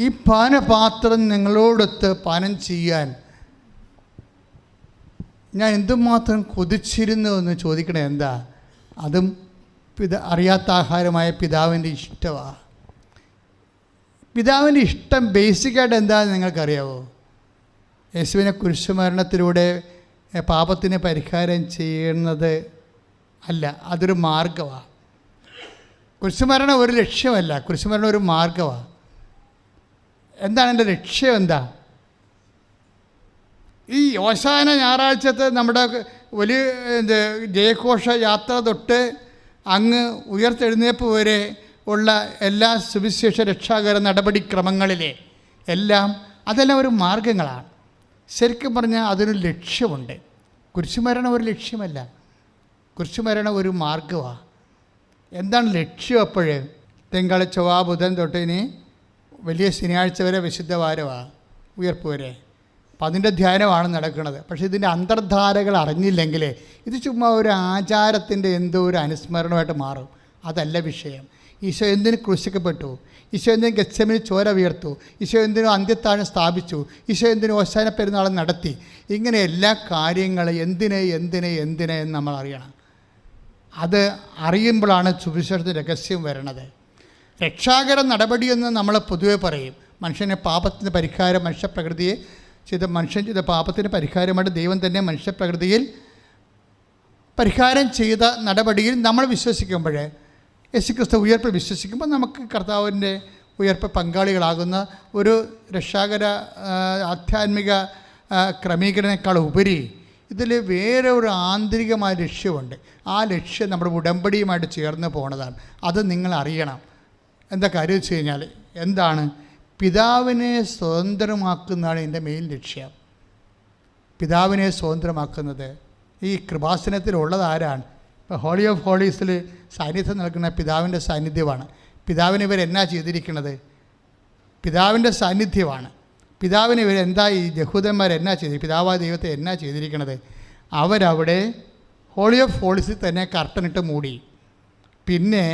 ഈ പാനപാത്രം നിങ്ങളോടൊത്ത് പാനം ചെയ്യാൻ ഞാൻ എന്തുമാത്രം കൊതിച്ചിരുന്നു എന്ന് ചോദിക്കണേ. എന്താ? അതും അറിയാത്ത ആഹാരമായ പിതാവിൻ്റെ ഇഷ്ടമാണ്. പിതാവിൻ്റെ ഇഷ്ടം ബേസിക്കായിട്ട് എന്താണെന്ന് നിങ്ങൾക്കറിയാവോ? യേശുവിനെ കുരിശുമരണത്തിലൂടെ പാപത്തിന് പരിഹാരം ചെയ്യുന്നത് അല്ല, അതൊരു മാർഗമാണ്. കുരിശുമരണം ഒരു ലക്ഷ്യമല്ല, കുരിശുമരണം ഒരു മാർഗമാണ്. എന്താണ് എൻ്റെ ലക്ഷ്യം? എന്താ? ഈ ഓശാന ഞായറാഴ്ചത്തെ നമ്മുടെ വലിയ ജയഘോഷ യാത്ര തൊട്ട് അങ്ങ് ഉയർത്തെഴുന്നേൽപ്പ് വരെ ഉള്ള എല്ലാ സുവിശേഷ രക്ഷാകര നടപടിക്രമങ്ങളിലെ അതെല്ലാം ഒരു മാർഗങ്ങളാണ്. ശരിക്കും പറഞ്ഞാൽ അതിനൊരു ലക്ഷ്യമുണ്ട്. കുരിശുമരണം ഒരു ലക്ഷ്യമല്ല, കുരിശുമരണം ഒരു മാർഗമാണ്. എന്താണ് ലക്ഷ്യം? അപ്പോൾ തിങ്കൾ ചൊവ്വ ബുധൻ തൊട്ട് ഇനി വലിയ ശനിയാഴ്ച വരെ വിശുദ്ധ വാരമാണ്, ഉയർപ്പ് വരെ. അപ്പം അതിൻ്റെ ധ്യാനമാണ് നടക്കുന്നത്. പക്ഷേ ഇതിൻ്റെ അന്തർധാരകൾ അറിഞ്ഞില്ലെങ്കിൽ ഇത് ചുമ്മാ ഒരു ആചാരത്തിൻ്റെ എന്തോ ഒരു അനുസ്മരണമായിട്ട് മാറും. അതല്ല വിഷയം. ഈശോ എന്തിന് ക്രൂശിക്കപ്പെട്ടു? ഈശോ എന്തിനും ഗെത്സെമനിൽ ചോര വീർത്തു? ഈശോ എന്തിനും അന്ത്യത്താഴം സ്ഥാപിച്ചു? ഈശോ എന്തിനും ഓശാന പെരുന്നാൾ നടത്തി? ഇങ്ങനെ എല്ലാ കാര്യങ്ങളും എന്തിന് എന്ന് നമ്മൾ അറിയണം. അത് അറിയുമ്പോഴാണ് സുവിശേഷത്തിൻ്റെ രഹസ്യം വരണത്. രക്ഷാകര നടപടിയെന്ന് നമ്മൾ പൊതുവെ പറയും. മനുഷ്യനെ പാപത്തിന് പരിഹാരം, മനുഷ്യപ്രകൃതിയെ മനുഷ്യൻ ചെയ്ത പാപത്തിന് പരിഹാരമായിട്ട് ദൈവം തന്നെ മനുഷ്യപ്രകൃതിയിൽ പരിഹാരം ചെയ്ത നടപടിയിൽ നമ്മൾ വിശ്വസിക്കുമ്പോൾ, യേശുക്രിസ്തു ഉയർപ്പ് വിശ്വസിക്കുമ്പോൾ നമുക്ക് കർത്താവിൻ്റെ ഉയർപ്പ് പങ്കാളികളാകുന്ന ഒരു രക്ഷാകര ആധ്യാത്മിക ക്രമീകരണേക്കാൾ ഉപരി ഇതിൽ വേറെ ഒരു ആന്തരികമായ ലക്ഷ്യമുണ്ട്. ആ ലക്ഷ്യം നമ്മുടെ ഉടമ്പടിയുമായിട്ട് ചേർന്ന് പോകുന്നതാണ്. അത് നിങ്ങൾ അറിയണം. എന്താ കാര്യം വെച്ച് കഴിഞ്ഞാൽ എന്താണ്? പിതാവിനെ സ്വതന്ത്രമാക്കുന്നതാണ് എൻ്റെ മെയിൻ ലക്ഷ്യം. പിതാവിനെ സ്വതന്ത്രമാക്കുന്നത് ഈ കൃപാസനത്തിലുള്ളത് ആരാണ്? ഇപ്പോൾ ഹോളി ഓഫ് ഹോളീസിൽ സാന്നിധ്യം നൽകുന്ന പിതാവിൻ്റെ സാന്നിധ്യമാണ്. പിതാവിന് ഇവരെന്നാ ചെയ്തിരിക്കുന്നത്? പിതാവിൻ്റെ സാന്നിധ്യമാണ്. പിതാവിന് ഇവരെന്താ, ഈ യഹൂദന്മാരെന്നാ ചെയ്ത്, പിതാവായ ദൈവത്തെ എന്നാ ചെയ്തിരിക്കുന്നത്? അവരവിടെ ഹോളി ഓഫ് ഹോളീസിൽ തന്നെ കർട്ടനിട്ട് മൂടി. പിന്നെ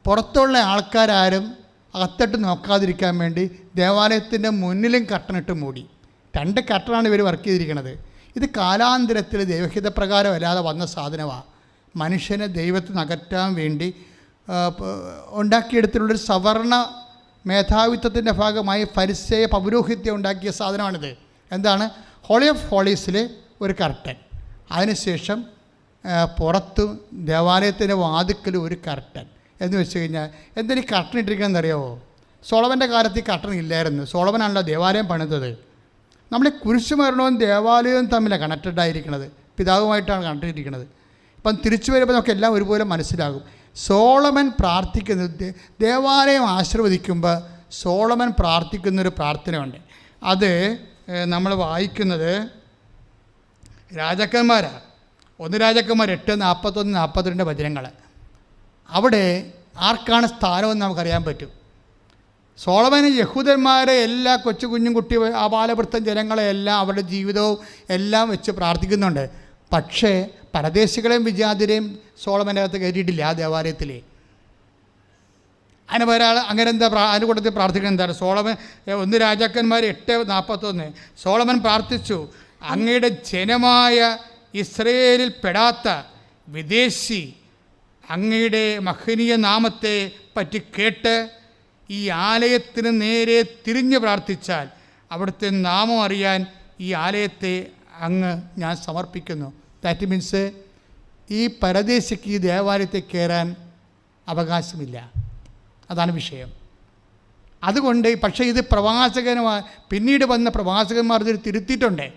പുറത്തുള്ള ആൾക്കാരും അകത്തോട്ട് നോക്കാതിരിക്കാൻ വേണ്ടി ദേവാലയത്തിൻ്റെ മുന്നിലും കർട്ടനിട്ട് മൂടി. 2 കർട്ടനാണ് ഇവർ വർക്ക് ചെയ്തിരിക്കുന്നത്. ഇത് കാലാന്തരത്തിൽ ദൈവഹിതപ്രകാരം അല്ലാതെ വന്ന സാധനമാണ്. മനുഷ്യനെ ദൈവത്തിൽ നിന്ന് അകറ്റാൻ വേണ്ടി ഉണ്ടാക്കിയെടുത്തിട്ടുള്ളൊരു സവർണ മേധാവിത്വത്തിൻ്റെ ഭാഗമായി ഫരിസേയ പൗരോഹിത്യം ഉണ്ടാക്കിയ സാധനമാണിത്. എന്താണ്? ഹോളി ഓഫ് ഹോളീസിൽ ഒരു കർട്ടൻ, അതിനുശേഷം പുറത്തും ദേവാലയത്തിൻ്റെ വാതിക്കൽ ഒരു കർട്ടൻ എന്ന് വെച്ച് കഴിഞ്ഞാൽ എന്തിനീ കർട്ടൻ ഇട്ടിരിക്കണമെന്ന് അറിയാമോ? സോളമൻ്റെ കാലത്ത് ഈ കർട്ടൻ ഇല്ലായിരുന്നു. സോളമനാണല്ലോ ദേവാലയം പണിതത്. നമ്മൾ കുരിശുമരണവും ദേവാലയവും തമ്മിലാണ് കണക്റ്റഡായിരിക്കുന്നത്, പിതാവുമായിട്ടാണ് കണക്റ്റിരിക്കുന്നത്. ഇപ്പം തിരിച്ചു വരുമ്പോൾ നമുക്ക് എല്ലാം ഒരുപോലെ മനസ്സിലാകും. സോളമൻ പ്രാർത്ഥിക്കുന്നത്, ദേവാലയം ആശീർവദിക്കുമ്പോൾ സോളമൻ പ്രാർത്ഥിക്കുന്നൊരു പ്രാർത്ഥനയുണ്ട്. അത് നമ്മൾ വായിക്കുന്നത് രാജാക്കന്മാരാണ്. 1 രാജാക്കന്മാർ 8:41-42 വചനങ്ങൾ. അവിടെ ആർക്കാണ് സ്ഥാനമെന്ന് നമുക്കറിയാൻ പറ്റും. സോളമന് യഹൂദന്മാരെ എല്ലാ കൊച്ചു കുഞ്ഞും കുട്ടി ആബാലവൃത്തം ജനങ്ങളെ എല്ലാം അവരുടെ ജീവിതവും എല്ലാം വെച്ച് പ്രാർത്ഥിക്കുന്നുണ്ട്. പക്ഷേ പരദേശികളെയും വിജാതിരെയും സോളമൻ്റെ അകത്ത് കയറ്റിയിട്ടില്ല ആ ദേവാലയത്തിൽ. അതിന് ഒരാൾ അങ്ങനെ എന്താ അതിന് കൂട്ടത്തിൽ പ്രാർത്ഥിക്കുന്നത് എന്താണ്? സോളമൻ 1 രാജാക്കന്മാർ 8:41 സോളമൻ പ്രാർത്ഥിച്ചു, അങ്ങയുടെ ജനമായ ഇസ്രയേലിൽ പെടാത്ത വിദേശി അങ്ങയുടെ മഹനീയ നാമത്തെ പറ്റി കേട്ട് ഈ ആലയത്തിന് നേരെ തിരിഞ്ഞ് പ്രാർത്ഥിച്ചാൽ അവിടുത്തെ നാമം അറിയാൻ ഈ ആലയത്തെ അങ്ങ് ഞാൻ സമർപ്പിക്കുന്നു. ദാറ്റ് മീൻസ് ഈ പരദേശിക്ക് ഈ ദേവാലയത്തിൽ കയറാൻ അവകാശമില്ല. അതാണ് വിഷയം. അതുകൊണ്ട് പക്ഷേ ഇത് പിന്നീട് വന്ന പ്രവാചകന്മാർ ഇതിൽ തിരുത്തിയിട്ടുണ്ട്.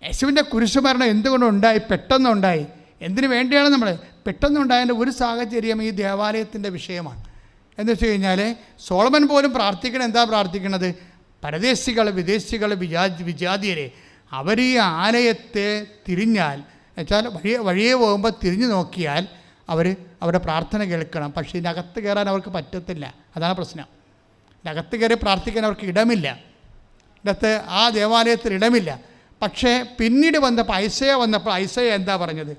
യേശുവിൻ്റെ കുരിശുമരണം എന്തുകൊണ്ടുണ്ടായി? പെട്ടെന്നുണ്ടായി. എന്തിനു വേണ്ടിയാണ് നമ്മൾ പെട്ടെന്നുണ്ടായതിൻ്റെ ഒരു സാഹചര്യം ഈ ദേവാലയത്തിൻ്റെ വിഷയമാണ്. എന്ന് വെച്ച് കഴിഞ്ഞാൽ സോളമൻ പോലും എന്താ പ്രാർത്ഥിക്കണത്? പരദേശികൾ, വിദേശികൾ, വിജാതിയരെ അവർ ഈ ആലയത്തെ തിരിഞ്ഞാൽ എന്നുവെച്ചാൽ വഴിയെ പോകുമ്പോൾ തിരിഞ്ഞു നോക്കിയാൽ അവരുടെ പ്രാർത്ഥന കേൾക്കണം. പക്ഷേ ഇതിനകത്ത് കയറാൻ അവർക്ക് പറ്റത്തില്ല. അതാണ് പ്രശ്നം. ഇതിനകത്ത് കയറി പ്രാർത്ഥിക്കാൻ അവർക്ക് ഇടമില്ല. ഇതിനകത്ത് ആ ദേവാലയത്തിൽ ഇടമില്ല. പക്ഷേ പിന്നീട് വന്നപ്പോൾ ഐസയ എന്താ പറഞ്ഞത്?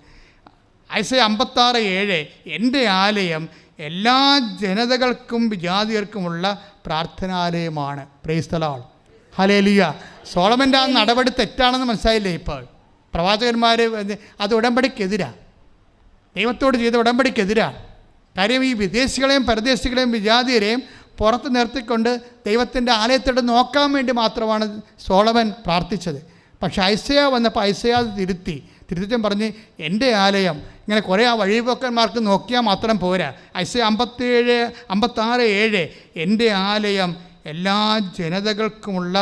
ഐസയ 56:7 എൻ്റെ ആലയം എല്ലാ ജനതകൾക്കും വിജാതിയർക്കുമുള്ള പ്രാർത്ഥനാലയമാണ്. Praise the Lord. ഹല്ലേലൂയ. സോളമൻ്റെ ആ നടപടി തെറ്റാണെന്ന് മനസ്സിലായില്ലേ? ഇപ്പോൾ പ്രവാചകന്മാർ അത് ഉടമ്പടിക്കെതിരാണ്, ദൈവത്തോട് ചെയ്ത ഉടമ്പടിക്കെതിരാണ്. കാര്യം ഈ വിദേശികളെയും പരദേശികളെയും വിജാതിയരെയും പുറത്ത് നിർത്തിക്കൊണ്ട് ദൈവത്തിൻ്റെ ആലയത്തോട് നോക്കാൻ വേണ്ടി മാത്രമാണ് സോളമൻ പ്രാർത്ഥിച്ചത്. പക്ഷേ ഐസയ വന്നപ്പോൾ ഐസയ തിരുത്തിച്ചും പറഞ്ഞ് എൻ്റെ ആലയം ഇങ്ങനെ കുറേ ആ വഴിപോക്കന്മാർക്ക് നോക്കിയാൽ മാത്രം പോരാ. ഐസയ 56:7 എൻ്റെ ആലയം എല്ലാ ജനതകൾക്കുമുള്ള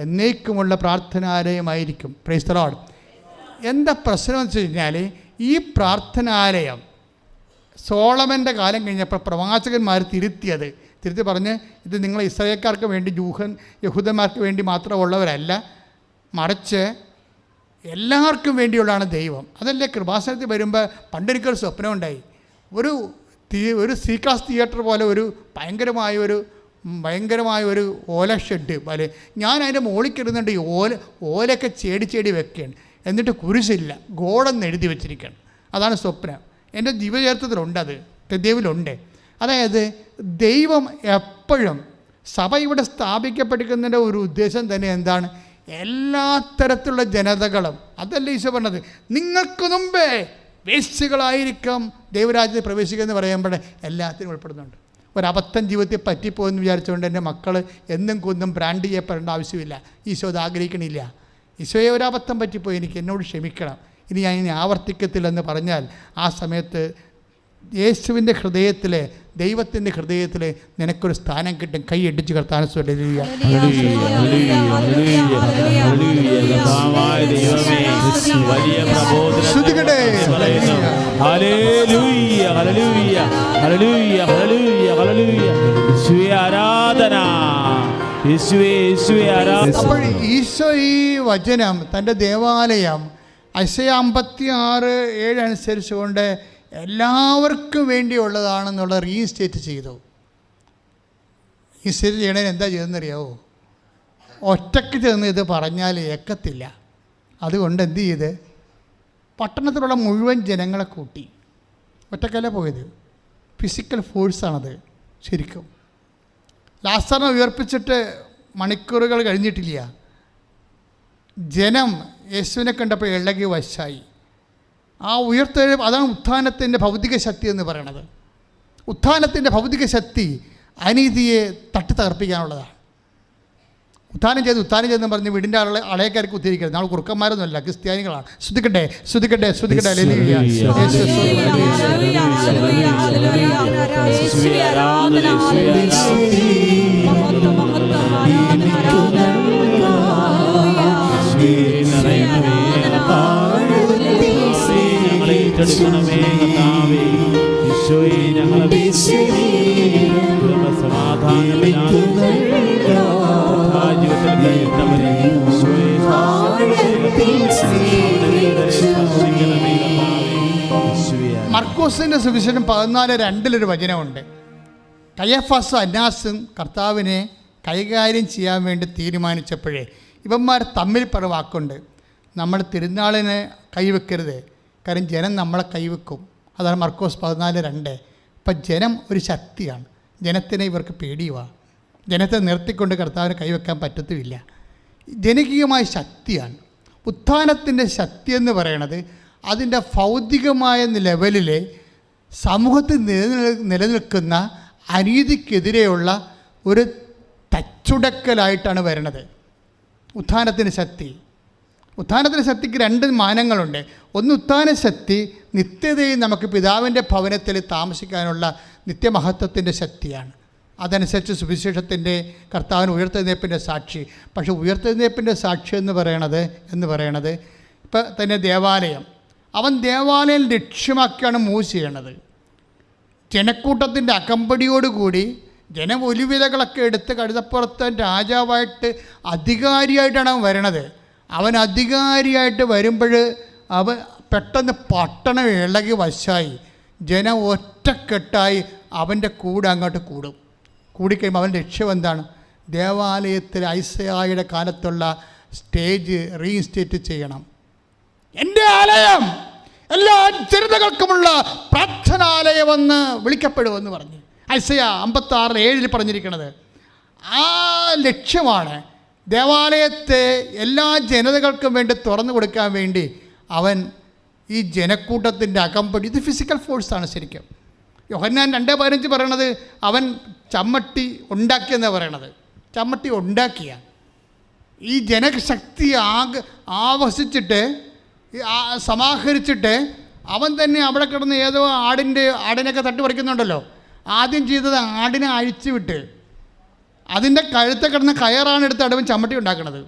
എന്നേക്കുമുള്ള പ്രാർത്ഥനാലയമായിരിക്കും. Praise the Lord. എന്താ പ്രശ്നം എന്ന് വെച്ച് കഴിഞ്ഞാൽ, ഈ പ്രാർത്ഥനാലയം സോളമൻ്റെ കാലം കഴിഞ്ഞപ്പോൾ പ്രവാചകന്മാർ തിരുത്തി പറഞ്ഞ് ഇത് നിങ്ങൾ ഇസ്രായേൽക്കാർക്ക് വേണ്ടി യഹൂദന്മാർക്ക് വേണ്ടി മാത്രമുള്ളവരല്ല, മറിച്ച് എല്ലാവർക്കും വേണ്ടിയുള്ളതാണ് ദൈവം. അതല്ലേ കൃപാസനത്തിൽ വരുമ്പോൾ പണ്ടെനിക്കൊരു സ്വപ്നം ഉണ്ടായി. ഒരു സീക്ലാസ് തിയേറ്റർ പോലെ ഒരു ഭയങ്കരമായ ഒരു ഓല ഷെഡ് പോലെ ഞാൻ അതിൻ്റെ മുകളിൽ കയറുന്നുണ്ട്. ഈ ഓലയൊക്കെ ചേടി വെക്കുകയാണ്. എന്നിട്ട് കുരിശില്ല, ഗോഡെന്ന് എഴുതി വെച്ചിരിക്കുകയാണ്. അതാണ് സ്വപ്നം. എൻ്റെ ജീവചരിത്രത്തിലുണ്ട്, അത് ദൈവത്തിലുണ്ട്. അതായത് ദൈവം എപ്പോഴും സഭ ഇവിടെ സ്ഥാപിക്കപ്പെട്ടിരിക്കുന്നതിൻ്റെ ഒരു ഉദ്ദേശം തന്നെ എന്താണ്? എല്ലാ തരത്തിലുള്ള ജനതകളും, അതല്ലേ ഈശോ പറഞ്ഞത്, നിങ്ങൾക്ക് മുമ്പേ വേശ്യകളായിരിക്കും ദൈവരാജ്യത്തിൽ പ്രവേശിക്കുമെന്ന് പറയുമ്പോൾ എല്ലാത്തിനും ഉൾപ്പെടുന്നുണ്ട്. ഒരബദ്ധം ജീവിതത്തിൽ പറ്റിപ്പോയെന്ന് വിചാരിച്ചുകൊണ്ട് എൻ്റെ മക്കൾ എന്നും കുന്നും ബ്രാൻഡ് ചെയ്യപ്പെടേണ്ട ആവശ്യമില്ല. ഈശോ അത് ആഗ്രഹിക്കണില്ല. ഈശോയെ ഒരബദ്ധം പറ്റിപ്പോയി, എനിക്ക് എന്നോട് ക്ഷമിക്കണം, ഇനി ഞാൻ ഇനി ആവർത്തിക്കത്തില്ലെന്ന് പറഞ്ഞാൽ ആ സമയത്ത് യേശുവിൻ്റെ ഹൃദയത്തിൽ, ദൈവത്തിൻ്റെ ഹൃദയത്തിൽ നിനക്കൊരു സ്ഥാനം കിട്ടും. കൈയടിച്ച് കർത്താൻ സ്വല്ലേലൂയ. അപ്പോൾ ഈശോ ഈ വചനം തൻ്റെ ദേവാലയം ഐസയ 56:7 അനുസരിച്ചുകൊണ്ട് എല്ലാവർക്കും വേണ്ടിയുള്ളതാണെന്നുള്ള റീസ്റ്റേറ്റ് ചെയ്തു. റീസ്റ്റേറ്റ് ചെയ്യണതിന് എന്താ ചെയ്തെന്നറിയാവോ? ഒറ്റയ്ക്ക് ചെന്ന് ഇത് പറഞ്ഞാൽ ഏക്കത്തില്ല. അതുകൊണ്ട് എന്ത് ചെയ്ത് പട്ടണത്തിലുള്ള മുഴുവൻ ജനങ്ങളെ കൂട്ടി. ഒറ്റക്കല്ല പോയത്, ഫിസിക്കൽ ഫോഴ്സാണത്. ശരിക്കും ലാസറിനെ ഉയർപ്പിച്ചിട്ട് മണിക്കൂറുകൾ കഴിഞ്ഞിട്ടില്ല. ജനം യേശുവിനെ കണ്ടപ്പോൾ ഇളകി വശായി. ആ ഉയർത്തെഴുപ്പ്, അതാണ് ഉത്ഥാനത്തിൻ്റെ ഭൗതിക ശക്തി എന്ന് പറയണത്. ഉത്ഥാനത്തിൻ്റെ ഭൗതിക ശക്തി അനീതിയെ തട്ടിത്തകർപ്പിക്കാനുള്ളതാണ്. ഉത്ഥാനം ചെയ്തെന്ന് പറഞ്ഞ് വീടിൻ്റെ അളയക്കാർക്ക് ഉദ്ധരിക്കരുത്. നമ്മൾ കുറുക്കന്മാരൊന്നുമല്ല, ക്രിസ്ത്യാനികളാണ്. ശ്രദ്ധിക്കട്ടെ. മർക്കോസിൻ്റെ സുവിശേഷം 14:2 വചനമുണ്ട്. കയഫാസും അന്നാസും കർത്താവിനെ കൈകാര്യം ചെയ്യാൻ വേണ്ടി തീരുമാനിച്ചപ്പോഴേ ഇവന്മാർ തമ്മിൽ പറ വാക്കുണ്ട്, നമ്മൾ തിരുനാളിനെ കൈവെക്കരുത്, കാര്യം ജനം നമ്മളെ കൈവെക്കും. അതാണ് മർക്കോസ് 14:2. അപ്പം ജനം ഒരു ശക്തിയാണ്. ജനത്തിനെ ഇവർക്ക് പേടിയുവാ. ജനത്തെ നിർത്തിക്കൊണ്ട് കർത്താവിനെ കൈവെക്കാൻ പറ്റത്തുമില്ല. ജനകീയമായ ശക്തിയാണ്. ഉത്ഥാനത്തിൻ്റെ ശക്തി എന്ന് പറയണത് അതിൻ്റെ ഭൗതികമായ ലെവലിൽ സമൂഹത്തിൽ നിലനിൽക്കുന്ന അനീതിക്കെതിരെയുള്ള ഒരു തച്ചുടക്കലായിട്ടാണ് വരണത്. ഉത്ഥാനത്തിൻ്റെ ശക്തിക്ക് 2 മാനങ്ങളുണ്ട്. ഒന്ന്, ഉത്ഥാന ശക്തി നിത്യതയിൽ നമുക്ക് പിതാവിൻ്റെ ഭവനത്തിൽ താമസിക്കാനുള്ള നിത്യമഹത്വത്തിൻ്റെ ശക്തിയാണ്. അതനുസരിച്ച് സുവിശേഷത്തിൻ്റെ കർത്താവിന് ഉയർത്തെഴുന്നേൽപ്പിൻ്റെ സാക്ഷി. പക്ഷേ ഉയർത്തെഴുന്നേൽപ്പിൻ്റെ സാക്ഷി എന്ന് പറയണത് ഇപ്പം തന്നെ ദേവാലയം, അവൻ ദേവാലയം ലക്ഷ്യമാക്കിയാണ് മൂവ് ചെയ്യണത്. ജനക്കൂട്ടത്തിൻ്റെ അകമ്പടിയോടുകൂടി ജനമൊലിവിലകളൊക്കെ എടുത്ത് കഴുതപ്പുറത്ത് രാജാവായിട്ട് അധികാരിയായിട്ടാണ് അവൻ വരണത്. അവൻ അധികാരിയായിട്ട് വരുമ്പോൾ അവൻ പെട്ടെന്ന് പട്ടണം ഇളകി വശായി ജനം ഒറ്റക്കെട്ടായി അവൻ്റെ കൂടെ അങ്ങോട്ട് കൂടിക്കഴിയുമ്പോൾ അവൻ്റെ ലക്ഷ്യം എന്താണ്? ദേവാലയത്തിൽ ഐസയായുടെ കാലത്തുള്ള സ്റ്റേജ് റീഇൻസ്റ്റേറ്റ് ചെയ്യണം. എൻ്റെ ആലയം എല്ലാ ജനതകൾക്കുമുള്ള പ്രാർത്ഥനാലയമെന്ന് വിളിക്കപ്പെടുമെന്ന് പറഞ്ഞു. ഐസയ 56:7 പറഞ്ഞിരിക്കുന്നത് ആ ലക്ഷ്യമാണ്. ദേവാലയത്തെ എല്ലാ ജനതകൾക്കും വേണ്ടി തുറന്നു കൊടുക്കാൻ വേണ്ടി അവൻ ഈ ജനക്കൂട്ടത്തിൻ്റെ അകമ്പടി, ഇത് ഫിസിക്കൽ ഫോഴ്സാണ് ശരിക്കും. യോഹന്നാൻ 2:15 പറയണത് അവൻ ചമ്മട്ടി ഉണ്ടാക്കിയെന്നാണ് പറയണത്. ചമ്മട്ടി ഉണ്ടാക്കിയ ഈ ജനശക്തി ആവസിച്ചിട്ട് സമാഹരിച്ചിട്ട് അവൻ തന്നെ അവിടെ കിടന്ന് ഏതോ ആടിനൊക്കെ തട്ടിപ്പറിക്കുന്നുണ്ടല്ലോ. ആദ്യം ചെയ്തത് ആടിനെ അഴിച്ചു വിട്ട് അതിൻ്റെ കഴുത്തെ കിടന്ന കയറാണ് എടുത്ത് അടവൻ ചമ്മട്ടി ഉണ്ടാക്കുന്നത്.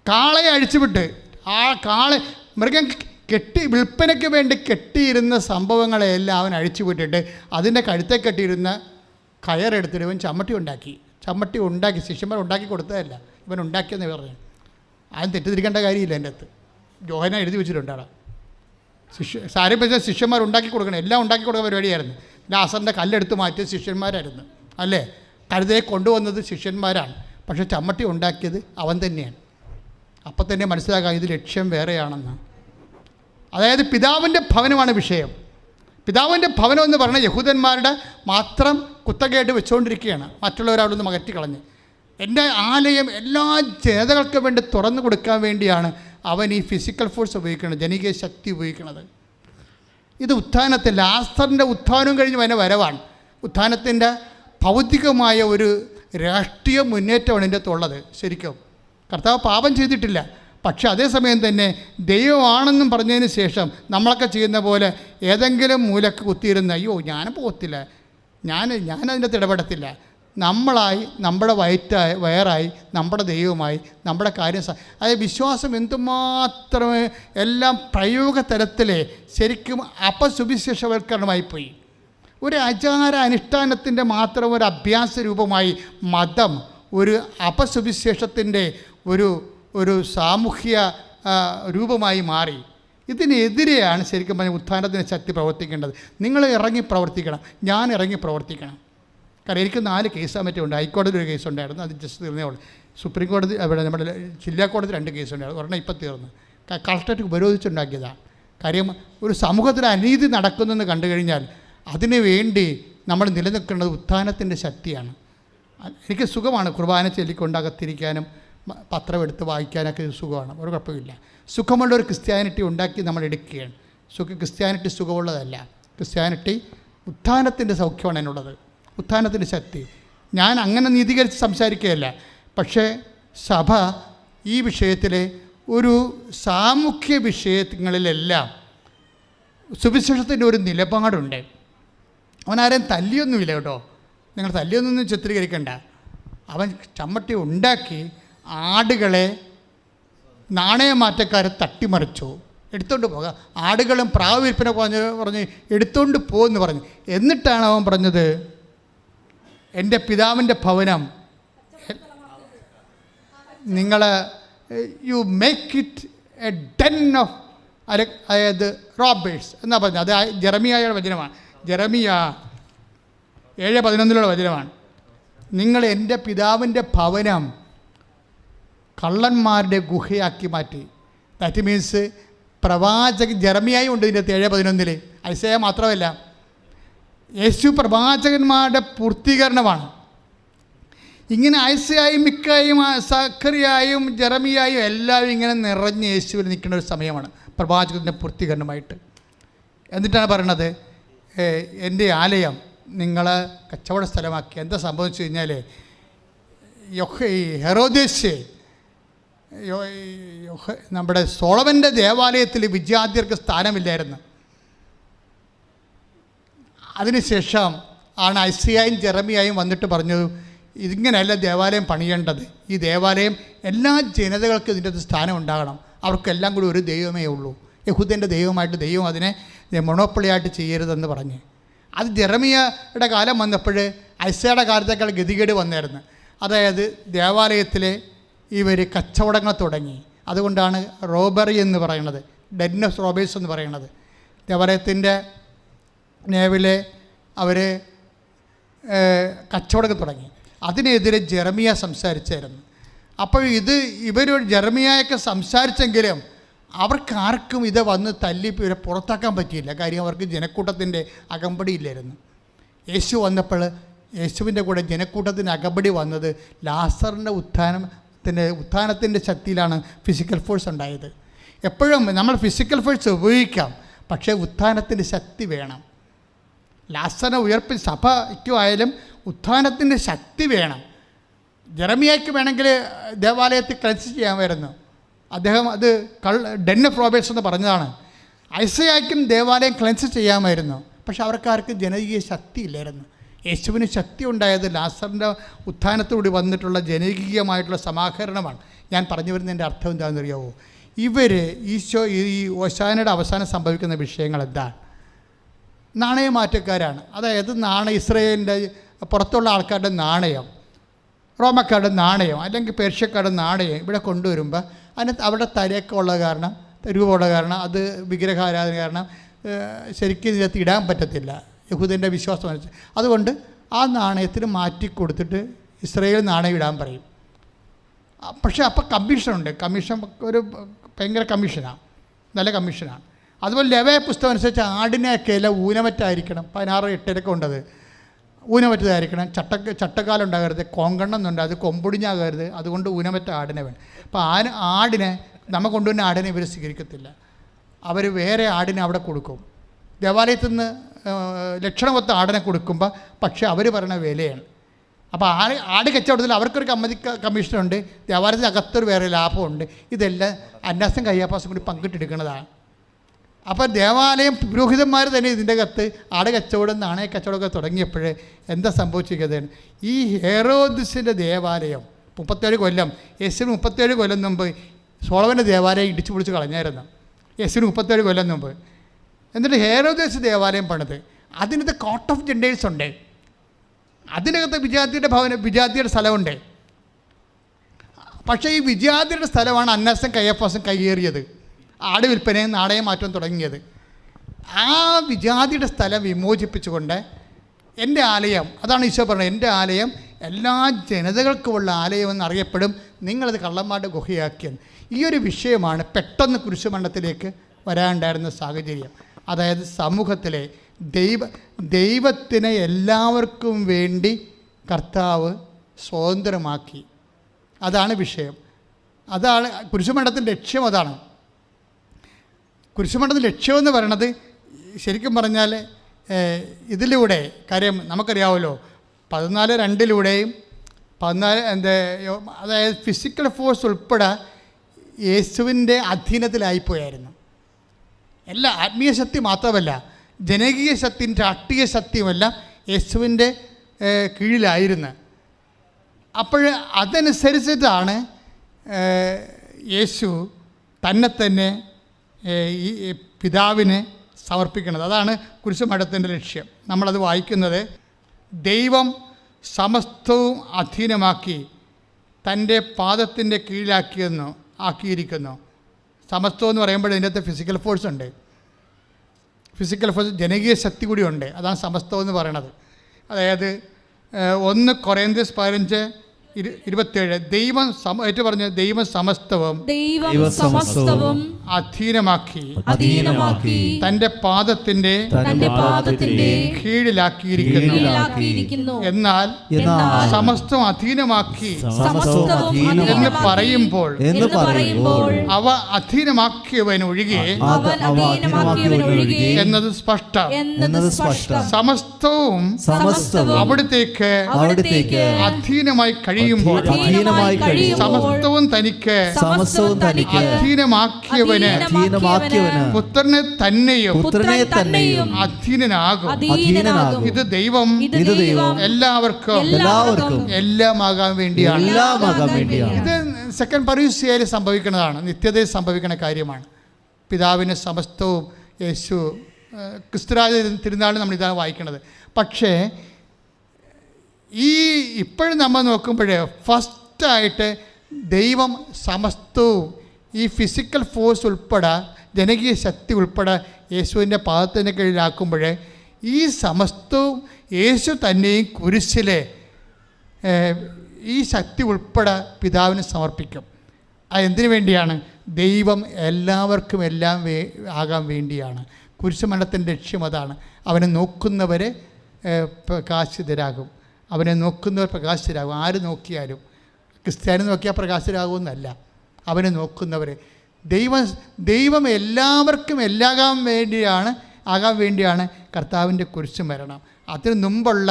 കാളയെ അഴിച്ചുവിട്ട് ആ മൃഗം വിൽപ്പനയ്ക്ക് വേണ്ടി കെട്ടിയിരുന്ന സംഭവങ്ങളെല്ലാം അവൻ അഴിച്ചു വിട്ടിട്ട് അതിൻ്റെ കഴുത്തെ കെട്ടിയിരുന്ന കയറെടുത്തിട്ട് ഇവൻ ചമ്മട്ടി ഉണ്ടാക്കി ശിഷ്യന്മാർ ഉണ്ടാക്കി കൊടുത്തതല്ല, ഇവൻ ഉണ്ടാക്കിയെന്ന് പറഞ്ഞു. ആരും തെറ്റിദ്ധരിക്കേണ്ട കാര്യമില്ല. എൻ്റെ അടുത്ത് യോഹന്നാൻ എഴുതി വെച്ചിട്ടുണ്ടാണ്. സാരം വെച്ചാൽ ശിഷ്യന്മാർ ഉണ്ടാക്കി കൊടുക്കണം, എല്ലാം ഉണ്ടാക്കി കൊടുക്കുന്ന പരിപാടിയായിരുന്നു. ലാസറിൻ്റെ കല്ലെടുത്ത് മാറ്റിയത് ശിഷ്യന്മാരായിരുന്നു, അല്ലേ? കഴുതയെ കൊണ്ടുവന്നത് ശിഷ്യന്മാരാണ്, പക്ഷേ ചമ്മട്ടി ഉണ്ടാക്കിയത് അവൻ തന്നെയാണ്. അപ്പം തന്നെ മനസ്സിലാക്കാം ഇത് ലക്ഷ്യം വേറെയാണെന്ന്. അതായത് പിതാവിൻ്റെ ഭവനമാണ് വിഷയം. പിതാവിൻ്റെ ഭവനം എന്ന് പറഞ്ഞാൽ യഹൂദന്മാരുടെ മാത്രം കുത്തകയായിട്ട് വെച്ചുകൊണ്ടിരിക്കുകയാണ്. മറ്റുള്ളവരവിടെ നിന്ന് അകറ്റിക്കളഞ്ഞ് എൻ്റെ ആലയം എല്ലാ ജനതകൾക്കും വേണ്ടി തുറന്നു കൊടുക്കാൻ വേണ്ടിയാണ് അവൻ ഈ ഫിസിക്കൽ ഫോഴ്സ് ഉപയോഗിക്കുന്നത്, ജനകീയ ശക്തി ഉപയോഗിക്കുന്നത്. ഇത് ഉത്ഥാനത്തെ ലാസറിൻ്റെ ഉത്ഥാനം കഴിഞ്ഞ് വന്ന വരവാണ്. ഉത്ഥാനത്തിൻ്റെ ഭൗതികമായ ഒരു രാഷ്ട്രീയ മുന്നേറ്റമാണ് ഇതിൻ്റെ അകത്തുള്ളത്. ശരിക്കും കർത്താവ് പാപം ചെയ്തിട്ടില്ല, പക്ഷെ അതേസമയം തന്നെ ദൈവമാണെന്നും പറഞ്ഞതിന് ശേഷം നമ്മളൊക്കെ ചെയ്യുന്ന പോലെ ഏതെങ്കിലും മൂലക്ക് കുത്തിയിരുന്ന അയ്യോ ഞാൻ പോകത്തില്ല, ഞാനതിൻ്റെ ഇടപെടത്തില്ല, നമ്മളായി നമ്മുടെ വയറായി നമ്മുടെ ദൈവമായി നമ്മുടെ കാര്യം. അതായത് വിശ്വാസം എന്തുമാത്രം എല്ലാം പ്രയോഗ തലത്തിലെ ശരിക്കും അപസുവിശേഷവൽക്കരണമായിപ്പോയി. ഒരു ആചാര അനുഷ്ഠാനത്തിൻ്റെ മാത്രം ഒരു അഭ്യാസ രൂപമായി മതം ഒരു അപസുവിശേഷത്തിൻ്റെ ഒരു സാമൂഹ്യ രൂപമായി മാറി. ഇതിനെതിരെയാണ് ശരിക്കും പറഞ്ഞാൽ ഉത്ഥാനത്തിൻ്റെ ശക്തി പ്രവർത്തിക്കേണ്ടത്. നിങ്ങൾ ഇറങ്ങി പ്രവർത്തിക്കണം, ഞാൻ ഇറങ്ങി പ്രവർത്തിക്കണം. കാരണം എനിക്ക് 4 കേസ് മറ്റുണ്ട്. ഹൈക്കോടതി ഒരു കേസുണ്ടായിരുന്നു, അത് ജസ്റ്റ് തീർന്നേ ഉള്ളൂ. സുപ്രീം കോടതി അവിടെ നമ്മുടെ ജില്ലാ കോടതി 2 കേസുണ്ടായിരുന്നു, ഒരെണ്ണം ഇപ്പം തീർന്നു. കളക്ടറേറ്റ് ഉപരോധിച്ചുണ്ടാക്കിയതാണ്. കാര്യം ഒരു സമൂഹത്തിൽ അനീതി നടക്കുന്നെന്ന് കണ്ടു കഴിഞ്ഞാൽ അതിനു വേണ്ടി നമ്മൾ നിലനിൽക്കേണ്ടത് ഉത്ഥാനത്തിൻ്റെ ശക്തിയാണ്. എനിക്ക് സുഖമാണ് കുർബാന ചൊല്ലിക്കൊണ്ടകത്തിരിക്കാനും പത്രം എടുത്ത് വായിക്കാനൊക്കെ സുഖമാണ്, ഒരു കുഴപ്പമില്ല. സുഖമുള്ള ഒരു ക്രിസ്ത്യാനിറ്റി ഉണ്ടാക്കി നമ്മൾ എടുക്കുകയാണ്. ക്രിസ്ത്യാനിറ്റി സുഖമുള്ളതല്ല. ക്രിസ്ത്യാനിറ്റി ഉത്ഥാനത്തിൻ്റെ സൗഖ്യമാണ് എന്നുള്ളത്, ഉത്ഥാനത്തിൻ്റെ ശക്തി. ഞാൻ അങ്ങനെ നീതീകരിച്ച് സംസാരിക്കുകയല്ല, പക്ഷേ സഭ ഈ വിഷയത്തിലെ ഒരു സാമൂഹ്യ വിഷയങ്ങളിലെല്ലാം സുവിശേഷത്തിൻ്റെ ഒരു നിലപാടുണ്ട്. അവനാരെയും തല്ലിയൊന്നുമില്ല കേട്ടോ, നിങ്ങൾ തല്ലിയൊന്നും ചിത്രീകരിക്കണ്ട. അവൻ ചമ്മട്ടി ഉണ്ടാക്കി ആടുകളെ നാണയമാറ്റക്കാരെ തട്ടിമറിച്ചു, എടുത്തുകൊണ്ട് പോകാം. ആടുകളും പ്രാവ് വിൽപ്പന പറഞ്ഞ് എടുത്തുകൊണ്ട് പോകുമെന്ന് പറഞ്ഞു. എന്നിട്ടാണ് അവൻ പറഞ്ഞത് എൻ്റെ പിതാവിൻ്റെ ഭവനം നിങ്ങൾ you make it A Den of അതായത് റോബേഴ്സ് എന്നാ പറഞ്ഞത്. അത് ജെറമിയായുടെ വചനമാണ്. ജെറമിയ 7:11 വചനമാണ്. നിങ്ങൾ എൻ്റെ പിതാവിൻ്റെ ഭവനം കള്ളന്മാരുടെ ഗുഹയാക്കി മാറ്റി. ദാറ്റ് മീൻസ് പ്രവാചകൻ ജെറമിയായും ഉണ്ട് ഇതിൻ്റെ 7:11. ഐസയ മാത്രമല്ല, യേശു പ്രവാചകന്മാരുടെ പൂർത്തീകരണമാണ്. ഇങ്ങനെ ഐസയായും മിക്കായും സഖറിയായും ജെറമിയായും എല്ലാവരും ഇങ്ങനെ നിറഞ്ഞ് യേശുവിൽ നിൽക്കുന്ന ഒരു സമയമാണ് പ്രവാചകൻ്റെ പൂർത്തീകരണമായിട്ട്. എന്നിട്ടാണ് പറയണത് എൻ്റെ ആലയം നിങ്ങൾ കച്ചവട സ്ഥലമാക്കി. എന്താ സംഭവിച്ചു കഴിഞ്ഞാൽ ഹെറോദേസ് നമ്മുടെ സോളമൻ്റെ ദേവാലയത്തിൽ വിജാതിയർക്ക് സ്ഥാനമില്ലായിരുന്നു. അതിനുശേഷം ആണ് ഐസയായും ജെറമിയായും വന്നിട്ട് പറഞ്ഞത് ഇതിങ്ങനെയല്ല ദേവാലയം പണിയേണ്ടത്. ഈ ദേവാലയം എല്ലാ ജനതകൾക്കും ഇതിൻ്റെ അത് സ്ഥാനം ഉണ്ടാകണം. അവർക്കെല്ലാം കൂടി ഒരു ദൈവമേ ഉള്ളൂ, യഹൂദൻ്റെ ദൈവമായിട്ട് ദൈവം അതിനെ മൊണോപ്പൊളിയായിട്ട് ചെയ്യരുതെന്ന് പറഞ്ഞ്. അത് ജെറമിയയുടെ കാലം വന്നപ്പോൾ ഐസയുടെ കാലത്തേക്കാൾ ഗതികേട് വന്നായിരുന്നു. അതായത് ദേവാലയത്തിലെ ഇവർ കച്ചവടങ്ങൾ തുടങ്ങി. അതുകൊണ്ടാണ് റോബറി എന്ന് പറയുന്നത്, ഡെൻ ഓഫ് റോബേഴ്സ് എന്ന് പറയുന്നത്. ദേവാലയത്തിൻ്റെ നേവിലെ അവർ കച്ചവടങ്ങൾ തുടങ്ങി. അതിനെതിരെ ജെറമിയ സംസാരിച്ചായിരുന്നു. അപ്പോൾ ഇവർ ജെറമിയായൊക്കെ സംസാരിച്ചെങ്കിലും അവർക്കാർക്കും ഇത് വന്ന് തല്ലി ഇവരെ പുറത്താക്കാൻ പറ്റിയില്ല. കാര്യം അവർക്ക് ജനക്കൂട്ടത്തിൻ്റെ അകമ്പടിയില്ലായിരുന്നു. യേശു വന്നപ്പോൾ യേശുവിൻ്റെ കൂടെ ജനക്കൂട്ടത്തിൻ്റെ അകമ്പടി വന്നത് ലാസറിൻ്റെ ഉത്ഥാനത്തിൻ്റെ ശക്തിയിലാണ് ഫിസിക്കൽ ഫോഴ്സ് ഉണ്ടായത്. എപ്പോഴും നമ്മൾ ഫിസിക്കൽ ഫോഴ്സ് ഉപയോഗിക്കാം, പക്ഷേ ഉത്ഥാനത്തിൻ്റെ ശക്തി വേണം. ലാസറിനെ ഉയർപ്പി സഭയ്ക്കുമായാലും ഉത്ഥാനത്തിൻ്റെ ശക്തി വേണം. ജെറമിയായ്ക്ക് വേണമെങ്കിൽ ദേവാലയത്തിൽ ക്ലെൻസ് ചെയ്യാമായിരുന്നു. അദ്ദേഹം അത് ഡെൻ ഓഫ് റോബേഴ്സ് എന്ന് പറഞ്ഞതാണ്. ഐസയായ്ക്കും ദേവാലയം ക്ലെൻസ് ചെയ്യാമായിരുന്നു, പക്ഷെ അവർക്കാർക്കും ജനകീയ ശക്തി ഇല്ലായിരുന്നു. യേശുവിന് ശക്തി ഉണ്ടായത് ലാസറിൻ്റെ ഉത്ഥാനത്തോടുകൂടി വന്നിട്ടുള്ള ജനകീയമായിട്ടുള്ള സമാഹരണമാണ്. ഞാൻ പറഞ്ഞു വരുന്നതിൻ്റെ അർത്ഥം എന്താണെന്ന് അറിയാമോ? ഈശോ ഈ ഓശാനയുടെ അവസാനം സംഭവിക്കുന്ന വിഷയങ്ങൾ എന്താണ്? നാണയമാറ്റക്കാരാണ്. അതായത് ഇസ്രായേലിൻ്റെ പുറത്തുള്ള ആൾക്കാരുടെ നാണയം, റോമക്കാരുടെ നാണയം അല്ലെങ്കിൽ പേർഷ്യക്കാരുടെ നാണയം ഇവിടെ കൊണ്ടുവരുമ്പോൾ അതിനകത്ത് അവിടെ തലയൊക്കെ ഉള്ള കാരണം, രൂപമുള്ള കാരണം, അത് വിഗ്രഹാരാധന കാരണം ശരിക്കും ഇതിനകത്ത് ഇടാൻ പറ്റത്തില്ല യഹൂദൻ്റെ വിശ്വാസം അനുസരിച്ച്. അതുകൊണ്ട് ആ നാണയത്തിന് മാറ്റി കൊടുത്തിട്ട് ഇസ്രായേൽ നാണയം ഇടാൻ പറയും. പക്ഷേ അപ്പോൾ കമ്മീഷനുണ്ട്. കമ്മീഷൻ ഒരു ഭയങ്കര കമ്മീഷനാണ്, നല്ല കമ്മീഷനാണ്. അതുപോലെ ലെവേ പുസ്തകം അനുസരിച്ച് ആടിനെയൊക്കെ ഊനമറ്റായിരിക്കണം. 16:8 ഉണ്ടത്. ഊനമറ്റതായിരിക്കണം, ചട്ടക്കാലം ഉണ്ടാകരുത്, കോങ്കണ്ണെന്നുണ്ട്, അത് കൊമ്പൊടിഞ്ഞാകരുത്. അതുകൊണ്ട് ഊനമറ്റ ആടിനെ വേണം. അപ്പോൾ ആടിനെ നമ്മൾ കൊണ്ടുവന്ന ആടിനെ ഇവർ സ്വീകരിക്കത്തില്ല. അവർ വേറെ ആടിനെ അവിടെ കൊടുക്കും. ദേവാലയത്തിൽ നിന്ന് ലക്ഷണമൊത്ത ആടിനെ കൊടുക്കുമ്പോൾ പക്ഷേ അവർ പറയുന്ന വിലയാണ്. അപ്പോൾ ആട് കച്ചവടത്തിൽ അവർക്കൊരു കമ്മീഷനുണ്ട്, ദേവാലയത്തിന് അകത്തൊരു വേറെ ലാഭമുണ്ട്. ഇതെല്ലാം അന്നാസും കയ്യാപ്പാസും കൂടി പങ്കിട്ടെടുക്കുന്നതാണ്. അപ്പോൾ ദേവാലയം പുരോഹിതന്മാർ തന്നെ ഇതിൻ്റെ അകത്ത് ആട് കച്ചവടം നാണയ കച്ചവടമൊക്കെ തുടങ്ങിയപ്പോൾ എന്താ സംഭവിച്ചിരിക്കുന്നത്? ഈ ഹെറോദസിൻ്റെ ദേവാലയം 37 കൊല്ലം, യേശുവിന് 37 കൊല്ലം മുമ്പ് സോളമൻ്റെ ദേവാലയം ഇടിച്ചു പൊളിച്ച് കളഞ്ഞായിരുന്നു. യേശുവിന് 37 കൊല്ലം മുമ്പ്. എന്നിട്ട് ഹെറോദസ് ദേവാലയം പണിത്. അതിനകത്ത് കോർട്ട് ഓഫ് ജെൻഡേഴ്സ് ഉണ്ട്. അതിനകത്ത് വിജാതിയുടെ സ്ഥലമുണ്ട്. പക്ഷേ ഈ വിജാതിയുടെ സ്ഥലമാണ് അന്നാസും കയ്യപ്പാസും കയ്യേറിയത്, ആട് വിൽപ്പനയും നാണയം മാറ്റവും തുടങ്ങിയത്. ആ വിജാതിയുടെ സ്ഥലം വിമോചിപ്പിച്ചുകൊണ്ട് എൻ്റെ ആലയം, അതാണ് ഈശോ പറഞ്ഞത്, എൻ്റെ ആലയം എല്ലാ ജനതകൾക്കുമുള്ള ആലയം എന്നറിയപ്പെടും, നിങ്ങളത് കള്ളന്മാരുടെ ഗുഹയാക്കിയത്. ഈ ഒരു വിഷയമാണ് പെട്ടെന്ന് കുരിശുമരണത്തിലേക്ക് വരാനുണ്ടായിരുന്ന സാഹചര്യം. അതായത് സമൂഹത്തിലെ ദൈവത്തിനെ എല്ലാവർക്കും വേണ്ടി കർത്താവ് സ്വതന്ത്രമാക്കി. അതാണ് വിഷയം. അതാണ് കുരിശുമരണത്തിൻ്റെ ലക്ഷ്യം. അതാണ് കുരിശുമരണത്തിൻ്റെ ലക്ഷ്യമെന്ന് പറയണത്. ശരിക്കും പറഞ്ഞാൽ ഇതിലൂടെ കാര്യം നമുക്കറിയാമല്ലോ, 14:2 അതായത് ഫിസിക്കൽ ഫോഴ്സ് ഉൾപ്പെടെ യേശുവിൻ്റെ അധീനത്തിലായിപ്പോയായിരുന്നു. എല്ലാ ആത്മീയ ശക്തി മാത്രമല്ല, ജനകീയ ശക്തിയും രാഷ്ട്രീയ ശക്തിയുമെല്ലാം യേശുവിൻ്റെ കീഴിലായിരുന്നു. അപ്പോൾ അതനുസരിച്ചിട്ടാണ് യേശു തന്നെ ഈ പിതാവിനെ സമർപ്പിക്കുന്നത്. അതാണ് കുരിശുമരണത്തിൻ്റെ ലക്ഷ്യം. നമ്മളത് വായിക്കുന്നത്, ദൈവം സമസ്തവും അധീനമാക്കി തൻ്റെ പാദത്തിൻ്റെ ആക്കിയിരിക്കുന്നു. സമസ്തം എന്ന് പറയുമ്പോൾ ഇതിനകത്ത് ഫിസിക്കൽ ഫോഴ്സ് ഉണ്ട്. ഫിസിക്കൽ ഫോഴ്സ് ജനകീയ ശക്തി കൂടി ഉണ്ട്. അതാണ് സമസ്തം എന്ന് പറയണത്. അതായത് 1 കൊറിന്ത്യസ് 15:27 ദൈവം സമസ്തവും അധീനമാക്കി തൻ്റെ പാദത്തിൻ്റെ കീഴിലാക്കിയിരിക്കുന്നു. എന്നാൽ സമസ്തം അധീനമാക്കി എന്ന് പറയുമ്പോൾ അവ അധീനമാക്കിയവനൊഴികെ എന്നത് സ്പഷ്ടം. സമസ്തവും അവിടത്തേക്ക് അധീനമായി കഴിയുമ്പോൾ സമസ്തവും തനിക്ക് അധീനമാക്കിയവന് പുത്രനെ തന്നെയും അധീനനാകും. ഇത് ദൈവം എല്ലാവർക്കും എല്ലാമാകാൻ വേണ്ടിയാണ്. ഇത് സെക്കൻഡ് പരീക്ഷയിൽ സംഭവിക്കുന്നതാണ്, നിത്യതയിൽ സംഭവിക്കുന്ന കാര്യമാണ്. പിതാവിന് സമസ്തവും യേശു ക്രിസ്തുരാജ തിരുനാളിൽ നമ്മൾ ഇതാണ് വായിക്കുന്നത്. പക്ഷേ ഇപ്പോഴും നമ്മൾ നോക്കുമ്പോൾ ഫസ്റ്റായിട്ട് ദൈവം സമസ്തവും ഈ ഫിസിക്കൽ ഫോഴ്സ് ഉൾപ്പെടെ ജനകീയ ശക്തി ഉൾപ്പെടെ യേശുവിൻ്റെ പാദത്തിൻ്റെ കീഴിലാക്കുമ്പോൾ ഈ സമസ്തവും യേശു തന്നെയും കുരിശിലെ ഈ ശക്തി ഉൾപ്പെടെ പിതാവിന് സമർപ്പിക്കും. എന്തിനു വേണ്ടിയാണ്? ദൈവം എല്ലാവർക്കും എല്ലാം ആകാൻ വേണ്ടിയാണ്. കുരിശുമരണത്തിൻ്റെ ലക്ഷ്യം അതാണ്. അവനെ നോക്കുന്നവരെ പ്രകാശിതരാകും. അവനെ നോക്കുന്നവർ പ്രകാശിതരാകും. ആര് നോക്കിയാലും, ക്രിസ്ത്യാനി നോക്കിയാൽ പ്രകാശിതരാകുമെന്നല്ല, അവനെ നോക്കുന്നവരെ. ദൈവം എല്ലാവർക്കും ആകാൻ വേണ്ടിയാണ് കർത്താവിൻ്റെ കുരിശുമരണം. അതിന് മുമ്പുള്ള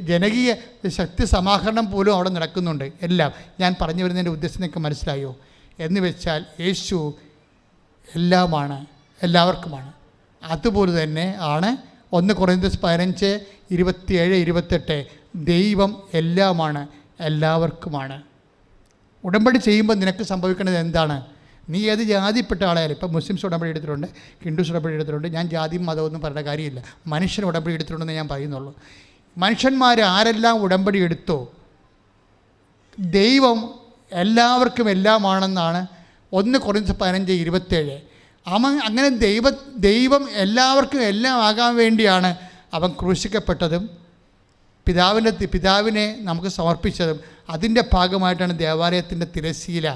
ജനകീയ ശക്തി സമാഹരണം പോലും അവിടെ നടക്കുന്നുണ്ട്. എല്ലാം ഞാൻ പറഞ്ഞു വരുന്നതിൻ്റെ ഉദ്ദേശം നിങ്ങൾക്ക് മനസ്സിലായോ? എന്ന് വെച്ചാൽ യേശു എല്ലാമാണ്, എല്ലാവർക്കുമാണ്. അതുപോലെ തന്നെ ആണ് 1 കൊറിന്ത്യസ് 15:27-28 ദൈവം എല്ലാമാണ്, എല്ലാവർക്കുമാണ്. ഉടമ്പടി ചെയ്യുമ്പോൾ നിനക്ക് സംഭവിക്കുന്നത് എന്താണ്? നീ ഏത് ജാതിപ്പെട്ട ആളായാലും, ഇപ്പം മുസ്ലിംസ് ഉടമ്പടി എടുത്തിട്ടുണ്ട്, ഹിന്ദുസ് ഉടമ്പടി എടുത്തിട്ടുണ്ട്. ഞാൻ ജാതിയും മതമൊന്നും പറയേണ്ട കാര്യമില്ല. മനുഷ്യൻ ഉടമ്പടി എടുത്തിട്ടുണ്ടെന്ന് ഞാൻ പറയുന്നുള്ളൂ. മനുഷ്യന്മാർ ആരെല്ലാം ഉടമ്പടി എടുത്തോ ദൈവം എല്ലാവർക്കും എല്ലാമാണെന്നാണ് 1 കൊറിന്ത്യസ് 15:27. അങ്ങനെ ദൈവം എല്ലാവർക്കും എല്ലാം ആകാൻ വേണ്ടിയാണ് അവൻ ക്രൂശിക്കപ്പെട്ടതും പിതാവിനെ നമുക്ക് സമർപ്പിച്ചതും. അതിൻ്റെ ഭാഗമായിട്ടാണ് ദേവാലയത്തിൻ്റെ തിരശ്ശീല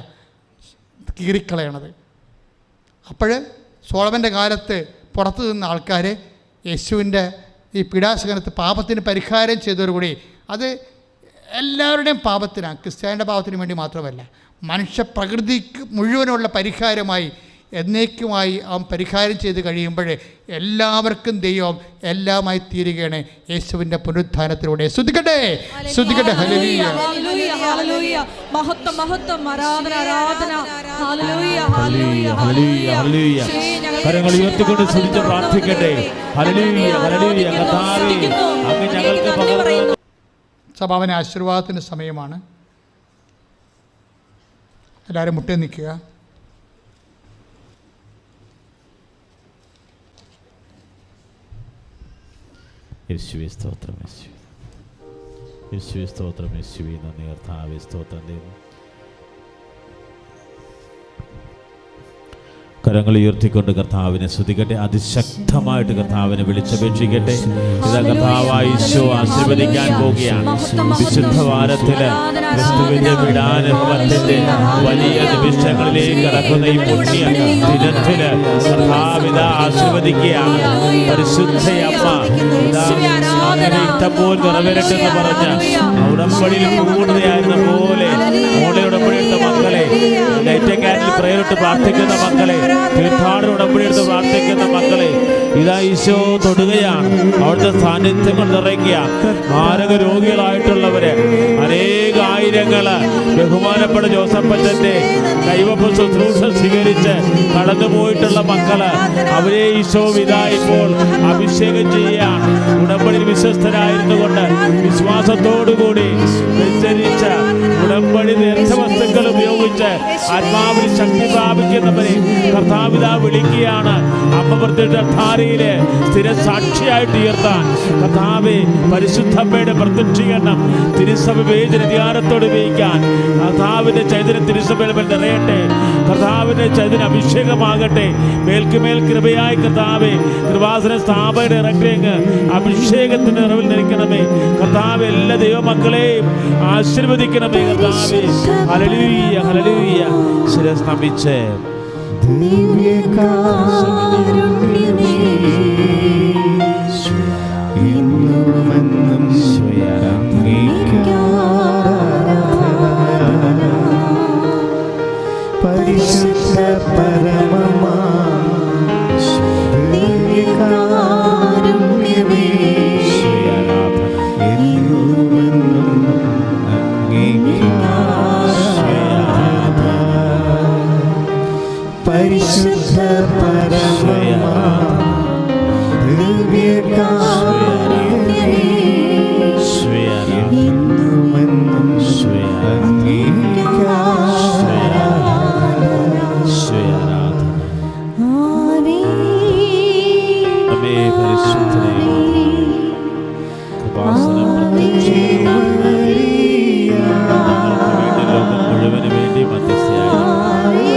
കീറിക്കളയണത്. അപ്പോൾ സോളമൻ്റെ കാലത്ത് പുറത്തു നിന്ന ആൾക്കാർ യേശുവിൻ്റെ ഈ പീഡാസഹനത്ത് പാപത്തിന് പരിഹാരം ചെയ്തതോടുകൂടി, അത് എല്ലാവരുടെയും പാപത്തിനാണ്, ക്രിസ്ത്യാനിയുടെ പാപത്തിന് വേണ്ടി മാത്രമല്ല, മനുഷ്യപ്രകൃതിക്ക് മുഴുവനുള്ള പരിഹാരമായി എന്നേക്കുമായി അവൻ പരിഹാരം ചെയ്ത് കഴിയുമ്പോൾ എല്ലാവർക്കും ദൈവം എല്ലാമായി തീരുകയാണ് യേശുവിൻ്റെ പുനരുത്ഥാനത്തിലൂടെ. സ്തുതിക്കട്ടെ, സ്തുതിക്കട്ടെ. ഹല്ലേലൂയ, ഹല്ലേലൂയ, മഹത്വം, മഹത്വം, ആരാധന, ആരാധന. Hallelujah, hallelujah, hallelujah. കരങ്ങൾ ഉയർത്തിക്കൊണ്ട് സ്തുതിച്ച് പ്രാർത്ഥിക്കട്ടെ. Hallelujah, hallelujah. കർത്താവേ, അങ്ങ് ഞങ്ങൾക്ക് പകർന്നു. സഭാവന ആശീർവാദത്തിൻ്റെ സമയമാണ്. എല്ലാവരും മുട്ടേ നിൽക്കുക. യേശുവേ സ്തോത്രം, യേശുവേ സ്തോത്രം, യേശുവേ നന്ദി. കർത്താവേ സ്തോത്രം. ദൈവം കരങ്ങൾ ഉയർത്തിക്കൊണ്ട് കർത്താവിനെ സ്തുതിക്കട്ടെ. അതിശക്തമായിട്ട് കർത്താവിനെ വിളിച്ചപേക്ഷിക്കട്ടെ. ഇതാ കർത്താവായ ഈശോ ആശീർവദിക്കാൻ പോവുകയാണ്. വിശുദ്ധ വാരത്തില് ക്രിസ്തുവിന്റെ പീഡാനുഭവത്തിന്റെ വലിയ നിമിഷങ്ങളിലേക്ക് കടക്കുന്ന ഈ പുണ്യ ദിനത്തില് കർത്താവിത ആശീർവദിക്കുകയാണ്. പരിശുദ്ധയമ്മ അങ്ങനെ ഇഷ്ടപ്പോൾ നിറവേറട്ടെന്ന് പറഞ്ഞ ഉടമ്പടിയിൽ പൂർണ്ണതയായിരുന്ന പോലെ മോളെ ഉടമ്പടി എടുത്ത മക്കളെ, നൈറ്റ് ക്യാൻഡിൽ പ്രയറിട്ട് പ്രാർത്ഥിക്കുന്ന മക്കളെ, തീർത്ഥാടന ഉടമ്പടി എടുത്ത് പ്രാർത്ഥിക്കുന്ന മക്കളെ, ഇതാ ഈശോ തൊടുകയാണ്. അവിടുത്തെ സാന്നിധ്യം കൊണ്ട് നിറയ്ക്കുക. മാരക രോഗികളായിട്ടുള്ളവര് അനേകായിരങ്ങള് ബഹുമാനപ്പെട്ട ജോസഫച്ചന്റെ കൈവപ്പ് ശുശ്രൂഷ സ്വീകരിച്ച് കടന്നുപോയിട്ടുള്ള മക്കള്, അവരെ ഈശോ ഇതാ ഇപ്പോൾ അഭിഷേകം ചെയ്യുകയാണ്. ഉടമ്പടിയിൽ വിശ്വസ്തരായിരുന്നു കൊണ്ട് വിശ്വാസത്തോടുകൂടി വെച്ചരിച്ച ഉടമ്പടി നേർച്ചവസ്തുക്കൾ ഉപയോഗിച്ച് ആത്മാവിൽ ശക്തി പ്രാപിക്കുന്നവരെ കർത്താവിത വിളിക്കുകയാണ്. അമ്മ പ്രത്യക്ഷധാരയിലെ സ്ഥിര സാക്ഷിയായിട്ട് ഉയർത്താൻ കർത്താവെ പരിശുദ്ധമ്മയുടെ പ്രത്യക്ഷീകരണം തിരുസഭ അധികാരത്തോട് ഉപയോഗിക്കാൻ കർത്താവിന്റെ ചൈതന്യം തിരുസഭയിൽ നിറയട്ടെ. കർത്താവിന്റെ ചൈതന്യ അഭിഷേകമാകട്ടെ. മേൽക്കുമേൽ കൃപയായി കർത്താവെ കൃപാസന സ്ഥാപന ഇറക്കിയങ്ങ് അഭിഷേകത്തിന്റെ നിറവിൽ നിൽക്കണമേ. കർത്താവ് എല്ലാ ദൈവമക്കളെയും ആശീർവദിക്കണമേ. കർത്താവെ ഹല്ലേലൂയ, ഹല്ലേലൂയ. ശിരസ് നമിച്ച് പരിശുദ്ധ പരമമാ ദിവ്യകാരുണ്യമേ എന്നുമെന്നും പരിശുദ്ധ പരമമാ ദിവ്യകാരുണ്യമേ എന്നുമെന്നും മുഴുവന് വേണ്ടി മധ്യസ്ഥയായി